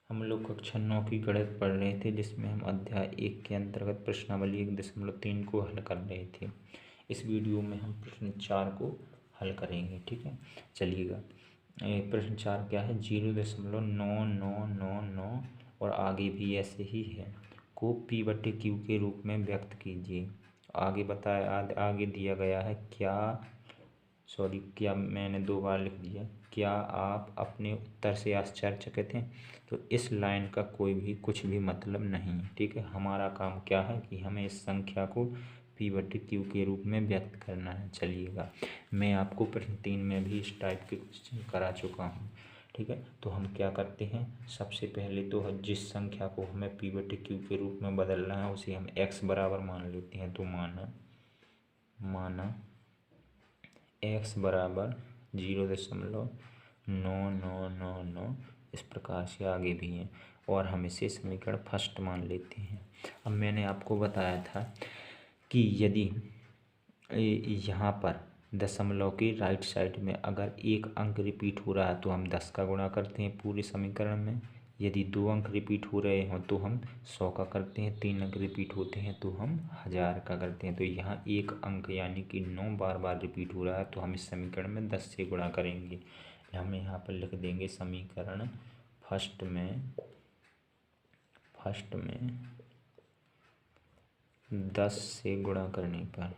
हम लोग कक्षा 9 की गणित पढ़ रहे थे, जिसमें हम अध्याय 1 के अंतर्गत प्रश्नावली 1.3 को हल कर रहे थे। इस वीडियो में हम प्रश्न 4 को हल करेंगे। ठीक है, चलिएगा। प्रश्न 4 क्या है? 0.9999 और आगे भी ऐसे ही है को P/Q के रूप में व्यक्त कीजिए। आगे बताया, आगे दिया गया है क्या मैंने 2 बार लिख दिया। क्या आप अपने उत्तर से आश्चर्यचकित हैं? तो इस लाइन का कोई भी कुछ भी मतलब नहीं। ठीक है, हमारा काम क्या है कि हमें इस संख्या को P/Q के रूप में व्यक्त करना है। चलिएगा, मैं आपको प्रश्न 3 में भी इस टाइप के क्वेश्चन करा चुका हूँ। ठीक है, तो हम क्या करते हैं, सबसे पहले तो जिस संख्या को हमें P/Q के रूप में बदलना है उसे हम x बराबर मान लेते हैं। तो माना x बराबर 0.9999, इस प्रकार से आगे भी हैं और हम इसे समीकरण फर्स्ट मान लेते हैं। अब मैंने आपको बताया था कि यदि यहाँ पर दशमलव के राइट साइड में अगर एक अंक रिपीट हो रहा है तो हम 10 का गुणा करते हैं पूरे समीकरण में। यदि 2 अंक रिपीट हो रहे हों तो हम 100 का करते हैं। 3 अंक रिपीट होते हैं तो हम 1000 का करते हैं। तो यहाँ एक अंक यानी कि 9 बार बार रिपीट हो रहा है तो हम इस समीकरण में 10 से गुणा करेंगे। हम यहाँ पर लिख देंगे समीकरण फर्स्ट में 10 से गुणा करने पर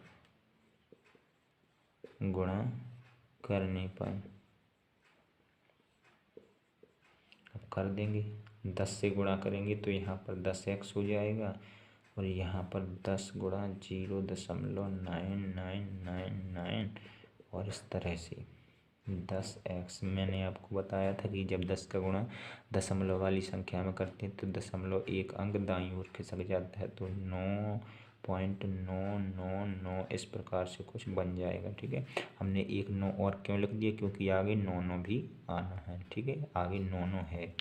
अब कर देंगे। 10 से गुणा करेंगे तो यहाँ पर 10x हो जाएगा और यहाँ पर 10 गुणा 0.9999 और इस तरह से 10x। मैंने आपको बताया था कि जब 10 का गुणा दशमलव वाली संख्या में करते हैं तो दशमलव एक अंक दाईं ओर खिसक जाता है, तो 9.999 इस प्रकार से कुछ बन जाएगा। ठीक है, हमने एक 9 और क्यों लिख दिया? क्योंकि आगे 9 भी आना है। ठीक है, आगे 9 है।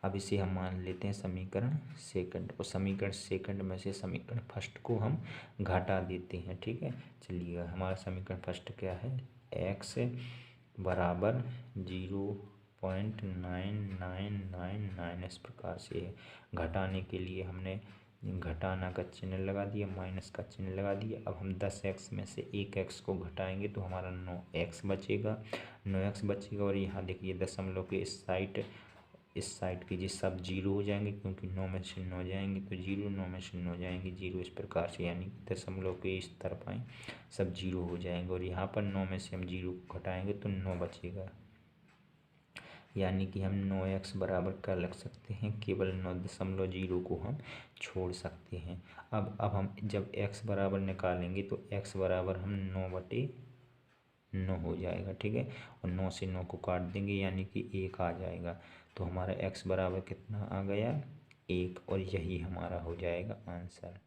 अब इसे हम मान लेते हैं समीकरण सेकंड, और समीकरण सेकंड में से समीकरण फर्स्ट को हम घटा देते हैं। ठीक है, चलिए, हमारा समीकरण फर्स्ट क्या है? x बराबर 0.9999 इस प्रकार से है। घटाने के लिए हमने घटाना का चिन्ह लगा दिया, माइनस का चिन्ह लगा दिया। अब हम 10x में से 1x को घटाएंगे तो हमारा 9x बचेगा। और यहाँ देखिए दशमलव के इस साइड की सब 0 हो जाएंगे, क्योंकि 9 में 0 हो जाएंगे तो 0, 9 में 0 हो जाएंगे 0, इस प्रकार से, यानी दशमलव के इस तरफ आए सब 0 हो जाएंगे। और यहाँ पर 9 में से हम 0 को घटाएंगे तो 9 बचेगा, यानी कि हम 9x बराबर क्या लिख सकते हैं? केवल 9.0 को हम छोड़ सकते हैं। अब हम जब x बराबर निकालेंगे तो x बराबर हम 9/9 हो जाएगा। ठीक है, और 9 से 9 को काट देंगे यानी कि 1 आ जाएगा। तो हमारा x बराबर कितना आ गया? 1, और यही हमारा हो जाएगा आंसर।